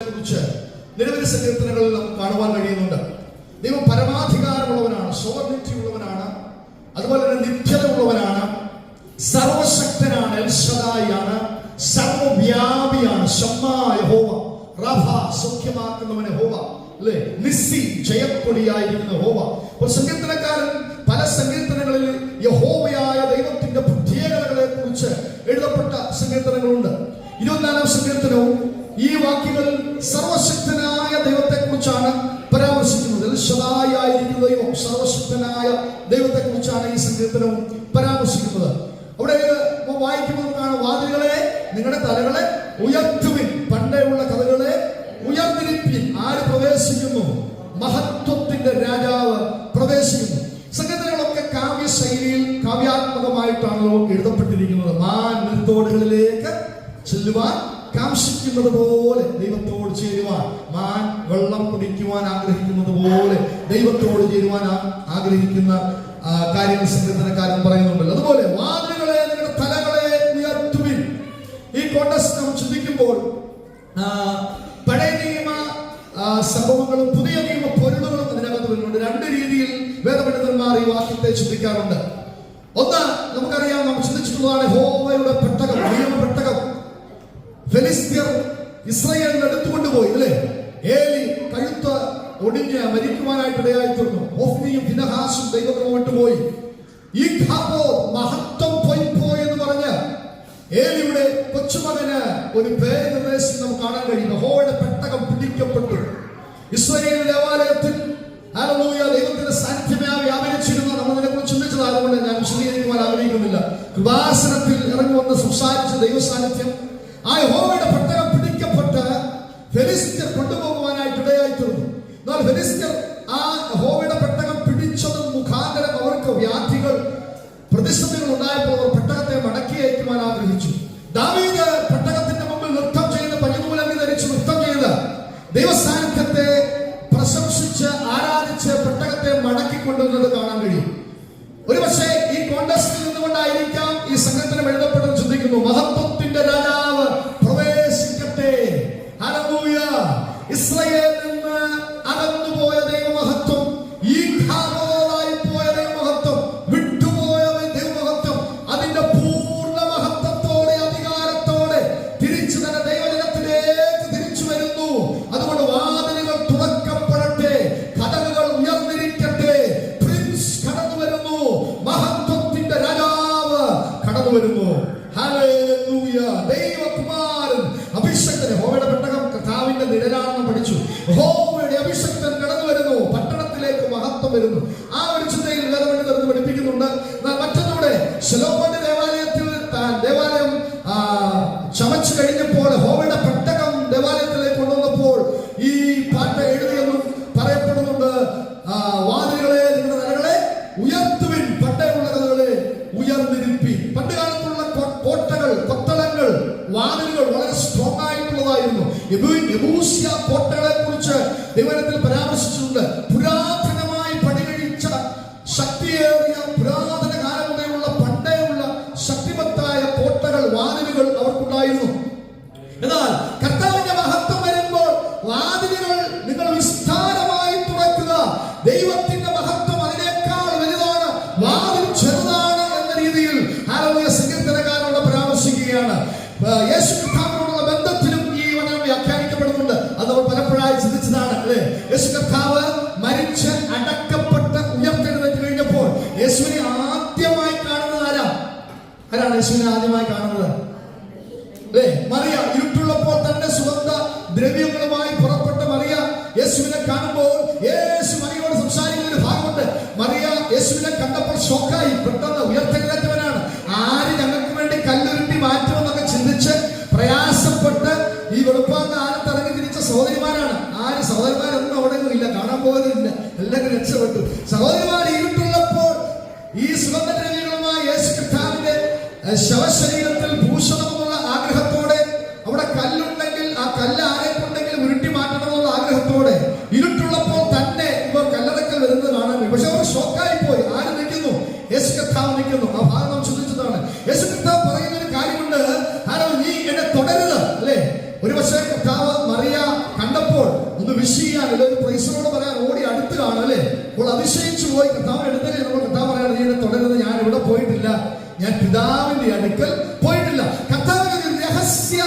കുറിച്ച് നിരവധി സങ്കീർത്തനങ്ങളിൽ നമുക്ക് കാണുവാൻ കഴിയുന്നുണ്ട്. ദൈവം പരമാധികാരമുള്ളവനാണ്, സോവർണിറ്റി ഉള്ളവനാണ്, അതുപോലെ തന്നെ നിത്യത ഉള്ളവനാണ്, സർവശക്തനാണ്, എൽ ശദായിയാണ്, സർവവ്യാപിയാണ്, ശമ്മാ യഹോവ, റഫ സൗഖ്യമാക്കുന്നവൻ യഹോവ, അല്ലേ, നിസ്സി ജയക്കൊടിയായിരിക്കുന്ന യഹോവ. അപ്പോൾ സങ്കീർത്തനക്കാരൻ പല സങ്കീർത്തനങ്ങളിൽ യഹോവയായ ദൈവത്തിന്റെ പ്രത്യേകതകളെ കുറിച്ച് എഴുതപ്പെട്ട സങ്കീർത്തനങ്ങളുണ്ട്. 24-ാം സങ്കീർത്തനവും ഈ വാക്യങ്ങളിൽ സർവശക്തനായ ദൈവത്തെ കുറിച്ചാണ് പരാമർശിക്കുന്നത്. ശദായിയായിരിക്കുന്ന ദൈവം, സർവശക്തനായ ദൈവത്തെ കുറിച്ചാണ് ഈ സങ്കീർത്തനവും പരാമർശിക്കുന്നത്. അവിടെ വായിക്കുമ്പോൾ കാണാം, വാതിലുകളെ നിങ്ങളുടെ തലകളെ ഉയർത്തുവിൻ, പണ്ടേയുള്ള കഥകളെ ഉയർന്നിരിപ്പിൻ. ആര് പ്രവേശിക്കുന്നു? മഹത്വത്തിന്റെ രാജാവ് പ്രവേശിക്കുന്നു. സങ്കീർത്തനങ്ങളൊക്കെ കാവ്യശൈലിയിൽ കാവ്യാത്മകമായിട്ടാണല്ലോ എഴുതപ്പെട്ടിരിക്കുന്നത്. മാൻ നിർത്തോടുകളിലേക്ക് ചെല്ലുവാൻ കാംക്ഷിക്കുന്നത് പോലെ ദൈവത്തോട് ചേരുവാൻ, മാൻ വെള്ളം കുടിക്കുവാൻ ആഗ്രഹിക്കുന്നത് പോലെ ദൈവത്തോട് ചേരുവാൻ ആഗ്രഹിക്കുന്ന കാര്യങ്ങൾ സങ്കീർത്തനക്കാരൻ പറയുന്നുണ്ടല്ലോ. അതുപോലെ വാതിലുകളെ നിങ്ങളുടെ തലകളെ ഉയർത്തുവിൻ. ഈ കോണ്ടസ്റ്റ് നമ്മൾ ചിന്തിക്കുമ്പോൾ പഴയ നിയമ സംഭവങ്ങളും പുതിയ നിയമ പൊരുളുകളും അതിനകത്ത് വരുന്നുണ്ട്. രണ്ട് രീതിയിൽ വേദപണ്ഡിതന്മാർ ഈ വാക്യത്തെ ചിന്തിക്കാറുണ്ട്. ഒന്ന്, നമുക്കറിയാം, നാം ചിന്തിച്ചിട്ടുള്ളതാണ് യഹോവയുടെ പെട്ടകം, നിയമപെട്ടകം ഫെലിസ്ത്യർ ഇസ്രായേലിന് എടുത്തുകൊണ്ടുപോയി, അല്ലേ? ഏലി കഴുത്ത് ഒടിഞ്ഞ് മരിക്കുവാനായിട്ട് ഇടയായിത്തീർന്നു. ഓഫ്നിയും ഫിനഹാസും ദൈവം വിട്ടുപോയി. ഈ മഹത്വം പോയി എന്ന് പറഞ്ഞ് ഏലിയുടെ കൊച്ചുമകന് ഒരു പേര് നിർദ്ദേശിച്ച് നമുക്ക് കാണാൻ കഴിയും. യഹോവയുടെ പെട്ടകം പിടിക്കപ്പെട്ടു. ഇസ്രായേൽ ദേവാലയത്തിൽ ഹല്ലേലൂയ ദൈവത്തിന്റെ സാന്നിധ്യമേ വ്യാപരിച്ചിരുന്നു. നമ്മൾ ഇതിനെക്കുറിച്ച് ചിന്തിച്ചത്, അതുകൊണ്ട് ഞാൻ വിശദീകരിക്കുവാൻ ആഗ്രഹിക്കുന്നില്ല. കൃപാസനത്തിൽ ഇറങ്ങി വന്ന് സംസാരിച്ച ദൈവ സാന്നിധ്യം ആ യഹോവയുടെ പെട്ടകം പിടിക്കപ്പെട്ട് ഫെലിസ്ത്യർ കൊണ്ടുപോകുവാനായിട്ട് ഇടയായിത്തീർന്നു. എന്നാൽ ഫെലിസ്ത്യർ ആ യഹോവയുടെ പെട്ടകം പിടിച്ചത് മുഖാന്തരം അവർക്ക് വ്യാധികൾ, പ്രതിസന്ധികൾ ഉണ്ടായപ്പോൾ അവർ പെട്ടകത്തെ മടക്കി അയക്കുവാൻ ആഗ്രഹിച്ചു. ദാവീദ് പെട്ടകത്തിന്റെ മുമ്പിൽ നൃത്തം ചെയ്ത് പഞ്ഞുനൂലങ്കി ധരിച്ച് നൃത്തം ചെയ്ത് ദൈവസാന്നിധ്യത്തെ പ്രശംസിച്ച് ആരാധിച്ച് പെട്ടകത്തെ മടക്കി കൊണ്ടുവന്നത് കാണാൻ കഴിയും. ഒരുപക്ഷെ ഈ കോണ്ടസ്റ്റിൽ നിന്നുകൊണ്ടായിരിക്കാം ഈ സങ്കീർത്തനം എഴുതപ്പെട്ടെന്ന് ചിന്തിക്കുന്നു. മഹത്വത്തിന്റെ രാജാവ് പ്രവേശിക്കട്ടെ. ഹല്ലേലൂയ. ഇസ്രായേലിൽ നിന്ന് അകന്നുപോയ ദൈവമഹത്വം, ഈ ഖാബോളായി പോയ ദൈവമഹത്വം, വിട്ടുപോയ ദൈവമഹത്വം അതിന്റെ പൂർണ്ണ മഹത്വത്തോടെ അധികാരത്തോടെ തിരിച്ചു തന്നെ ദൈവജനത്തിലേക്ക് തിരിച്ചു വരുന്നു. അതുകൊണ്ട് വാതിലുകൾ തുറക്കപ്പെടട്ടെ, കതകുകൾ ഉയർന്നിരിക്കട്ടെ. പ്രിൻസ് കടന്നു വരുന്നു, മഹത്വത്തിന്റെ രാജാവ് കടന്നു വരുന്നു. ഹല്ലേലൂയ. ദൈവകുമാരൻ അഭിഷക്തൻ, യഹോവയുടെ പെട്ടകം കർത്താവിന്റെ നിഴലാണെന്ന് പഠിച്ചു. യഹോവയുടെ അഭിഷക്തൻ കടന്നു വരുന്നു, പട്ടണത്തിലേക്ക് മഹത്വം വരുന്നു. ആ ഒരു ചിന്തയിൽ വേദപണ്ഡിതർ പഠിപ്പിക്കുന്നുണ്ട്. മറ്റൊന്നുകൂടെ, ശലോമോന്റെ ദേവാലയത്തിൽ ദേവാലയം ചമച്ചു കഴിഞ്ഞപ്പോൾ യഹോവയുടെ പെട്ടകം ദേവാലയത്തിലേക്ക് കൊണ്ടുവന്നപ്പോൾ ഈ പാട്ട് എഴുതിയെന്നും പറയപ്പെടുന്നുണ്ട്. വാതിലുകളെ നിങ്ങളുടെ നിലകളെ ഉയർത്തുവിൻ, പണ്ടേയുള്ള കഥകളെ ഉയർന്നിരിപ്പിൻ. പണ്ട് കാലത്തുള്ള കോട്ടകൾ, കൊത്തളങ്ങൾ, വാതിലുകൾ വളരെ സ്ട്രോങ് ആയിട്ടുള്ളതായിരുന്നു. യെബൂസ്യ കോട്ടകളെ കുറിച്ച് ദൈവത്തിൽ പരാമർശിച്ചിട്ടുണ്ട്. പുരാതനമായി പണികഴിച്ച ശക്തിയേറിയ പുരാതന കാലം മുതലുള്ള പണ്ടേയുള്ള ശക്തിമത്തായ കോട്ടകൾ, വാതിലുകൾ അവർക്കുണ്ടായിരുന്നു. എന്നാൽ കർത്താവിന്റെ മഹത്വം വരുമ്പോൾ വാതിലുകൾ നിങ്ങൾ വിസ്താരമായി തുറക്കുക. ദൈവത്തിന്റെ മഹത്വം അതിനേക്കാൾ വലുതാണ്, വാതിൽ ചെറുതാണ് എന്ന രീതിയിൽ ഹല്ലേലൂയ സങ്കീർത്തനക്കാരനോട് പരാമർശിക്കുകയാണ്. യേശു കർത്താവിനോടുള്ള ബന്ധത്തിലും ഈ വചനം വ്യാഖ്യാനിക്കപ്പെടുന്നുണ്ട്. അത് നമ്മൾ പലപ്പോഴായി ചിന്തിച്ചതാണ്, അല്ലേ? യേശു കർത്താവ് മരിച്ച് അടക്കപ്പെട്ട് ഉയർത്തെഴുന്നേറ്റ് കഴിഞ്ഞപ്പോൾ യേശുവിനെ ആദ്യമായി കാണുന്നത് ആരാണ്? യേശുവിനെ ആദ്യമായി കാണുന്നത്, അല്ലേ? മറിയ. ഇരുട്ടുള്ളപ്പോൾ തന്നെ സുഗന്ധ ദ്രവ്യങ്ങളുമായി പുറപ്പെട്ട മറിയ യേശുവിനെ കാണുമ്പോൾ യേശു മറിയോട് സംസാരിക്കുന്ന ഒരു ഭാഗമുണ്ട്. മറിയ യേശുവിനെ കണ്ടപ്പോൾ ഷോക്കായി. പെട്ടെന്ന് ഉയർത്തെഴുന്നേറ്റവനാണ്, ആര് ഞങ്ങൾക്ക് വേണ്ടി കല്ലുരുട്ടി മാറ്റുമെന്നൊക്കെ ചിന്തിച്ച് പ്രയാസപ്പെട്ട് ഈ വെളുപ്പാങ്കാലത്ത് ഇറങ്ങി തിരിച്ച സഹോദരിമാരാണ്. ആര് സഹോദരിമാരൊന്നും അവിടെ ഇല്ല, കാണാൻ പോകുന്നില്ല, എല്ലാവരും രക്ഷപ്പെട്ടു. സഹോദരിമാർ ഇരുട്ടുള്ളപ്പോൾ ഈ സുഗന്ധദ്രവ്യങ്ങളുമായി യേശു കർത്താവിന്റെ ശവശരീരത്തിൽ ഭൂഷണമെന്നുള്ള ആഗ്രഹത്തോടെ, അവിടെ കല്ലുണ്ടെങ്കിൽ ആ കല്ല് ആരെക്കൊണ്ടെങ്കിലും ഉരുട്ടി മാറ്റണമെന്നുള്ള ആഗ്രഹത്തോടെ ഇരുട്ടുള്ളപ്പോൾ തന്നെ ഇവർ കല്ലറക്കൽ വരുന്നത് കാണാൻ. പക്ഷെ അവർ ഷോക്കായി പോയി. ആര് നിൽക്കുന്നു? യേശു കർത്താവ് നിൽക്കുന്നു. ആ ഭാഗം നാം ചിന്തിച്ചതാണ്. യേശു കർത്താവ് പറയുന്ന ഒരു കാര്യമുണ്ട്, നീ എന്നെ തുടരുത്, അല്ലേ? ഒരു പക്ഷേ കർത്താവ് മറിയ പോയി കർത്താവിന്റെ അടുത്തേക്ക് ചെന്നപ്പോൾ കർത്താവ് പറയുന്നത്, നീ എന്നെ തുടരുന്നത്, ഞാൻ ഇവിടെ പോയിട്ടില്ല, ഞാൻ പിതാവിന്റെ അടുക്കൽ പോയിട്ടില്ല. കർത്താവിന് ഒരു രഹസ്യ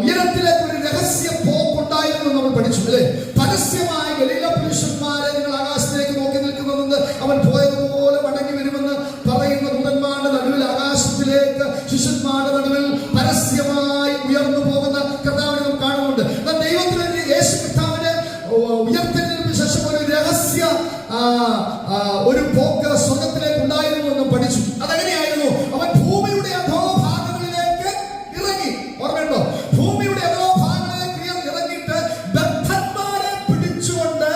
ഉയരത്തിലേക്ക് ഒരു രഹസ്യ പോക്കുണ്ടായിരുന്നു നമ്മൾ പഠിച്ചു അല്ലേ? പരസ്യമായ ഗലീല പുരുഷന്മാരെ നിങ്ങൾ ആകാശത്തേക്ക് നോക്കി നിൽക്കുന്നതെന്ന് അവൻ പോയതുപോലെ മടങ്ങി വരുമെന്ന് പറയുന്ന ദൂതന്മാരുടെ നടുവിൽ ആകാശത്തിലേക്ക് ശിഷ്യന്മാരുടെ നടുവിൽ പരസ്യമായി ഉയർന്നു പോകുന്ന കർത്താവിനെ നാം കാണുന്നുണ്ട്. ദൈവത്തിന് യേശു കർത്താവിന് ഉയർത്തുന്നതിന് ശേഷം ഒരു രഹസ്യ ഒരു പോക്ക് സ്വർഗത്തിലേക്ക് ഉണ്ടായിരുന്നു എന്ന് പഠിച്ചു. അതെങ്ങനെയായിരുന്നു? അവൻ ഭൂമിയുടെ അധോഭാഗങ്ങളിലേക്ക് ഇറങ്ങി. ഓർമ്മയുണ്ടോ? ഭൂമിയുടെ അധോഭാഗങ്ങളിലേക്ക് ഇറങ്ങിയിട്ട് ബദ്ധന്മാരെ പിടിച്ചുകൊണ്ട്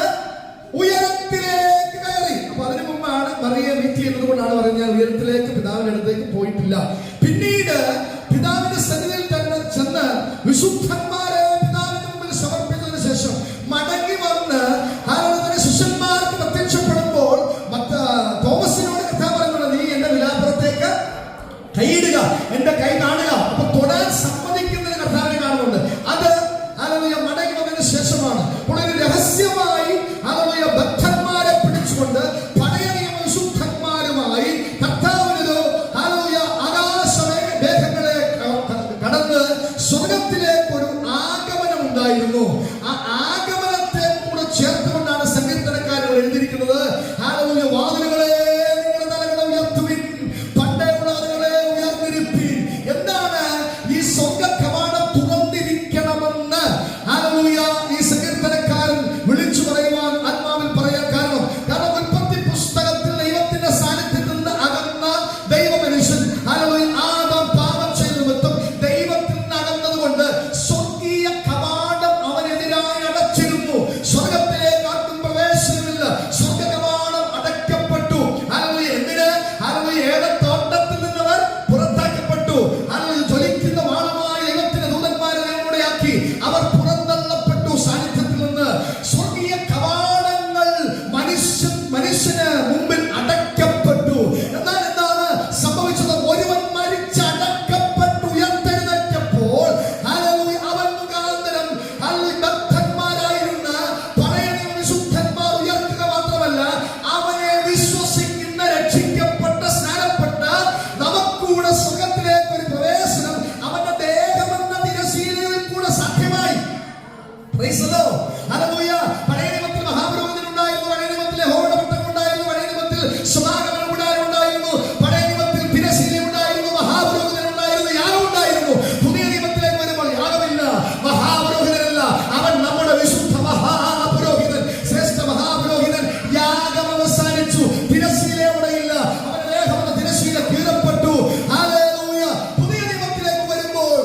ഉയരത്തിലേക്ക് കയറി. അപ്പൊ അതിനു മുമ്പാണ് മറിയ വീട്ടി എന്നതുകൊണ്ടാണ് പറഞ്ഞാൽ ഉയരത്തിലേക്ക് പിതാവിന്റെ അടുത്തേക്ക് പോയിട്ടില്ല. പിന്നീട് പിതാവിന്റെ സന്നിധിയിൽ തന്നെ ചെന്ന് വിശുദ്ധന്മാരെ പിതാവിന്റെ മുമ്പിൽ സമർപ്പിച്ചതിന് ശേഷം മടങ്ങി വന്ന് ശിഷ്യന്മാർക്ക് പ്രത്യക്ഷപ്പെടുമ്പോൾ തോമസിനോട് കഥ പറയുന്നത്, നീ എന്റെ വിലാപുറത്തേക്ക് കൈയിടുക, എന്റെ കൈ കാണുക. അപ്പൊ തൊടാൻ സമ്മതിക്കുന്നതിന് കർത്താവിനെ കാണുന്നുണ്ട്. അത് മടങ്ങി വന്നതിന് ശേഷമാണ്. അപ്പോൾ ഒരു രഹസ്യമായി ബദ്ധന്മാരെ പിടിച്ചുകൊണ്ട് പഴയ നിയമ വിശുദ്ധന്മാരുമായി കർത്താവിനൊരു ആകാശമേഘങ്ങളെ കടന്ന് സ്വർഗത്തിലേക്ക് ഒരു ആഗമനം ഉണ്ടായിരുന്നു. ആ ആഗമനത്തെ കൂടെ ചേർത്തുകൊണ്ടാണ് സങ്കീർത്തനക്കാരൻ എഴുതിയിരിക്കുന്നത്, വാതിലുകളെ നിങ്ങളുടെ തലകളെ ഉയർത്തുവിൻ, പണ്ടേയുള്ള വാതിലുകളെ ഉയർന്നിരിപ്പിൻ. എന്താണ് ഈ സ്വർഗ കവാടം തുറന്നിരിക്കണമെന്ന് ഈ സങ്കീർത്തനക്കാരൻ വിളിച്ചു പറയുവാൻ ആത്മാവിൽ പറയാൻ കാരണം ഉൽപ്പത്തി പുസ്തകത്തിൽ ദൈവത്തിന്റെ സാന്നിധ്യത്തിൽ നിന്ന് അകന്ന ദൈവമനുഷ്യൻ ആദാം പാപം ചെയ്ത നിമിത്തം ദൈവത്തിൽ നിന്ന് അകന്നത് കൊണ്ട് സ്വർഗീയ കവാടം അവനെതിരായി അടച്ചിരുന്നു. സ്വർഗത്തിലേക്ക് ആർക്കും പ്രവേശനമില്ല. സ്വർഗ കവാടം അടയ്ക്കപ്പെട്ടു. എന്തിന്? ഏകത്തോട്ടത്തിൽ നിന്നവർ പുറത്താക്കപ്പെട്ടു. ജ്വലിക്കുന്ന വാളുമായി ദൈവത്തിന്റെ ദൂതന്മാരെ കൂടെയാക്കി അവർ പുറന്തള്ളപ്പെട്ടു സാന്നിധ്യത്തിൽ നിന്ന്. സ്വർഗീയ കവാടങ്ങൾ മനുഷ്യന് മുമ്പിൽ അടയ്ക്കപ്പെട്ടു. എന്നാൽ എന്താണ് സംഭവിച്ചത്? ഒരുവൻ മരിച്ചടക്കപ്പെട്ടു ഉയർത്തെഴുന്നേറ്റപ്പോൾ അവൻ മുഖാന്തരം ബദ്ധന്മാരായിരുന്ന പഴയ വിശുദ്ധന്മാർ ഉയർത്തുക മാത്രമല്ല, അവനെ വിശ്വസിക്കുന്ന രക്ഷിക്കപ്പെട്ട സ്നാനപ്പെട്ട നമുക്കൂടെ സ്വർഗത്തിലേക്ക് ഒരു പ്രവേശനം അവന്റെ ദേഹമെന്ന തിരശീലയിൽ കൂടെ സാധ്യമായി. പഴയ നിയമത്തിൽ മഹാപുരോഹിതൻ ഉണ്ടായിരുന്നു, പഴയ നിയമത്തിൽ യഹോവയുടെ പട്ടം ഉണ്ടായിരുന്നു, പഴയ നിയമത്തിൽ സമാഗമന കൂടാരം ഉണ്ടായിരുന്നു, പഴയ നിയമത്തിൽ തിരശീല ഉണ്ടായിരുന്നു, മഹാപുരോഹിതൻ ഉണ്ടായിരുന്നു, യാഗം ഉണ്ടായിരുന്നു. പുതിയ നിയമത്തിലേക്ക് വരുമ്പോൾ യാഗമില്ല, മഹാപുരോഹിതനല്ല, അവൻ നമ്മുടെ വിശുദ്ധ മഹാപുരോഹിതൻ, ശ്രേഷ്ഠ മഹാപുരോഹിതൻ. യാഗം അവസാനിച്ചു, തിരശീല അവിടെയില്ല, അവന്റെ ദേഹമെന്ന തിരശീല കീറപ്പെട്ടു. പുതിയ നിയമത്തിലേക്ക് വരുമ്പോൾ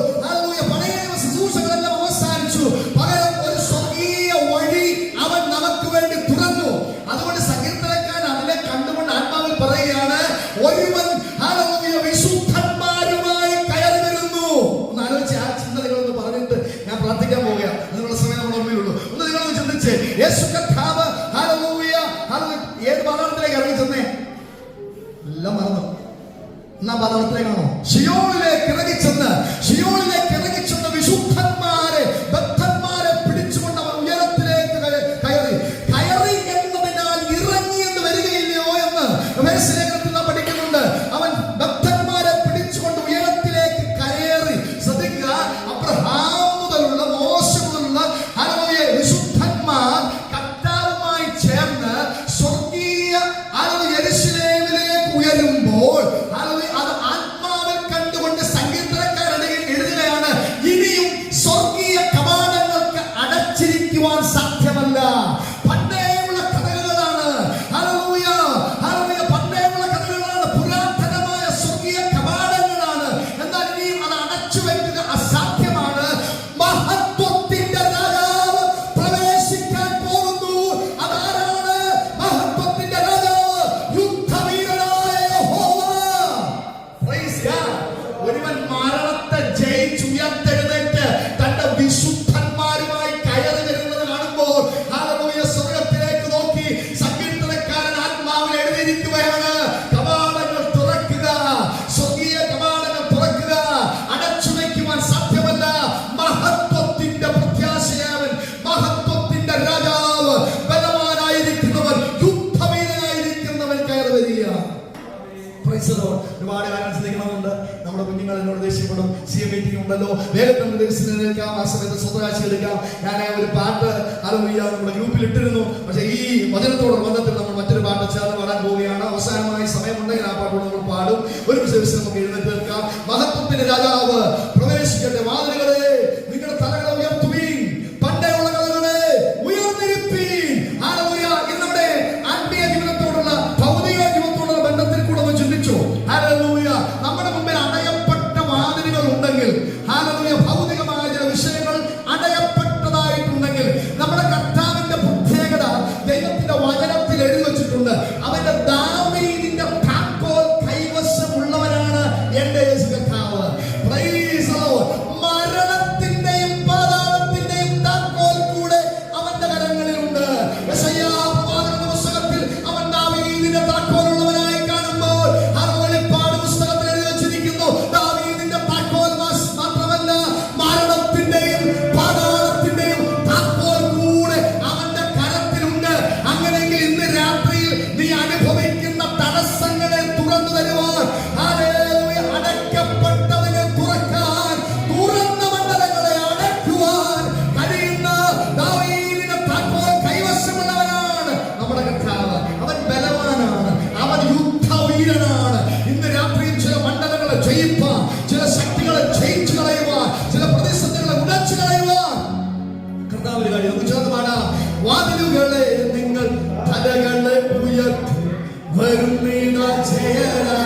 പഴയ നിയമ ശുശ്രൂഷകളെല്ലാം അവസാനിച്ചു. പകരം ഒരു സ്വർഗീയ വഴി അവൻ നമുക്ക് വേണ്ടി തുറന്നു. അതുകൊണ്ട് സങ്കീർത്തനക്കാരൻ അതിനെ കണ്ടുകൊണ്ട് ആത്മാവിൽ പറയുകയാണ്, ഒരുവൻ വിശുദ്ധന്മാരുമായി കയറി വരുന്നു. ഒന്ന് ആലോചിച്ച് ആ ചിന്ത നിങ്ങളൊന്ന് പറഞ്ഞിട്ട് ഞാൻ പ്രാർത്ഥിക്കാൻ പോവുകയാണ്. അതിനുള്ള സമയം നമ്മൾ ഓർമ്മയുള്ളൂ. ഒന്ന് നിങ്ങളൊന്ന് ചിന്തിച്ച്, യേശു കർത്താവ് ഏത് പാതാളത്തിലേക്ക് ഇറങ്ങി ചെന്നേ? എല്ലാം മറന്നു. എന്നാ പാതാളത്തിലേക്കാണോ? ഷിയോളിലേക്ക് ഇറങ്ങിച്ചെന്ന് വിശുദ്ധന്മാരെ ബദ്ധന്മാരെ പിടിച്ചുകൊണ്ട് അവൻ ഉയരത്തിലേക്ക് കയറി എന്നതിനാൽ ഇറങ്ങി എന്ന് വരികയില്ലയോ എന്ന് ലേഖനത്തിൽ നാം പഠിക്കുന്നുണ്ട്. അവൻ ബദ്ധന്മാരെ പിടിച്ചുകൊണ്ട് ഉയരത്തിലേക്ക് കയറി. ശ്രദ്ധിക്കുക, അബ്രഹാം മുതലുള്ള മോശ മുതലുള്ള വിശുദ്ധന്മാർ വേഗത്തിൽ നിൽക്കാം. ആ സമയത്ത് സ്വതകാശി എടുക്കാം. ഞാൻ ഒരു പാട്ട് നമ്മുടെ ഗ്രൂപ്പിൽ ഇട്ടിരുന്നു. പക്ഷേ ഈ വചനത്തോട് ബന്ധത്തിൽ നമ്മൾ മറ്റൊരു പാട്ട് ചേർന്ന് പാടാൻ പോവുകയാണ്. അവസാനമായി സമയമുണ്ടെങ്കിൽ ആ പാട്ടോട് നമ്മൾ പാടും. ഒരു വിശേഷം നമുക്ക് എഴുന്നേറ്റ് നിൽക്കാം. മഹത്വത്തിന്റെ രാജാവ് പ്രവേശിക്കട്ടെ. വാതിലുകളെ നിങ്ങളുടെ തലകളെ ഉയർത്തുവീൻ, പണ്ടേയുള്ള കഥകളെ ഉയർന്നിരിപ്പീൻ. ഹല്ലേലൂയ. ഇന്നിവിടെ ആത്മീയ ജീവിതത്തോടുള്ള ഭൗതിക ജീവിതത്തോടുള്ള ബന്ധത്തിൽ കൂടെ ഒന്ന് ചിന്തിച്ചു. ഹല്ലേലൂയ. നമ്മുടെ മുമ്പിൽ അടയപ്പെട്ട വാതിലുകൾ ഉണ്ടെങ്കിൽ, ഹല്ലേലൂയ, ഭൗതികമായ ചില വിഷയങ്ങൾ അടയപ്പെട്ടതായിട്ടുണ്ടെങ്കിൽ, നമ്മുടെ കർത്താവിന്റെ പ്രത്യേകത ദൈവത്തിന്റെ വചനത്തിൽ എഴുതി വെച്ചിട്ടുണ്ട്. അവന്റെ ദാവീദിന്റെ താക്കോൽ കൈവശമുള്ളവനാണ് എന്റെ യേശു കർത്താവ്. Praise the Lord. മരണത്തിന്റെയും പാതാളത്തിന്റെയും താക്കോൽ കൂടെ അവന്റെ കരങ്ങളിലുണ്ട്. യെശയ്യാ പ്രവാചകന്റെ പുസ്തകത്തിൽ അവൻ ദാവീദിന്റെ താക്കോലുള്ളവനായി കാണുമ്പോൾ വെളിപ്പാട് പുസ്തകത്തിൽ എഴുതി വെച്ചിരിക്കുന്നു, ദാവീദിന്റെ താക്കോൽ മാത്രമല്ല, മരണത്തിന്റെയും പാതാളത്തിന്റെയും താക്കോൽ കൂടെ അവന്റെ കരത്തിലുണ്ട്. അങ്ങനെയെങ്കിൽ ഇന്ന് രാത്രിയിൽ നീ അനുഭവിക്കുന്ന തടസ്സങ്ങളെ തുറന്നു തരുവാൻ, ഹല്ലേലൂയ, അടയ്ക്കപ്പെട്ടതിനെ തുറക്കാൻ, തുറന്ന മണ്ഡലങ്ങളെ അടയ്ക്കുവാൻ കഴിയുന്ന ദാവീദിന്റെ താക്കോൽ കൈവശമുള്ളവനാണ് നമ്മുടെ കർത്താവ്. അവൻ ബലവാനാണ്, അവൻ യുദ്ധവീരനാണ്. ഇന്ന് രാത്രിയിൽ ചില മണ്ഡലങ്ങളെ ജയിപ്പാൻ, ചില ശക്തികളെ ജയിച്ചു കളയുവാൻ, ചില പ്രതിസന്ധികളെ ഉടച്ചു കളയുവാൻ കർത്താവിന് കഴിയും. നമുക്ക് ചേർന്ന് പാടാം. വാതിലുകളെ നിങ്ങൾ തലകളെ ഉയർത്തി വരുന്നിട ജയരാ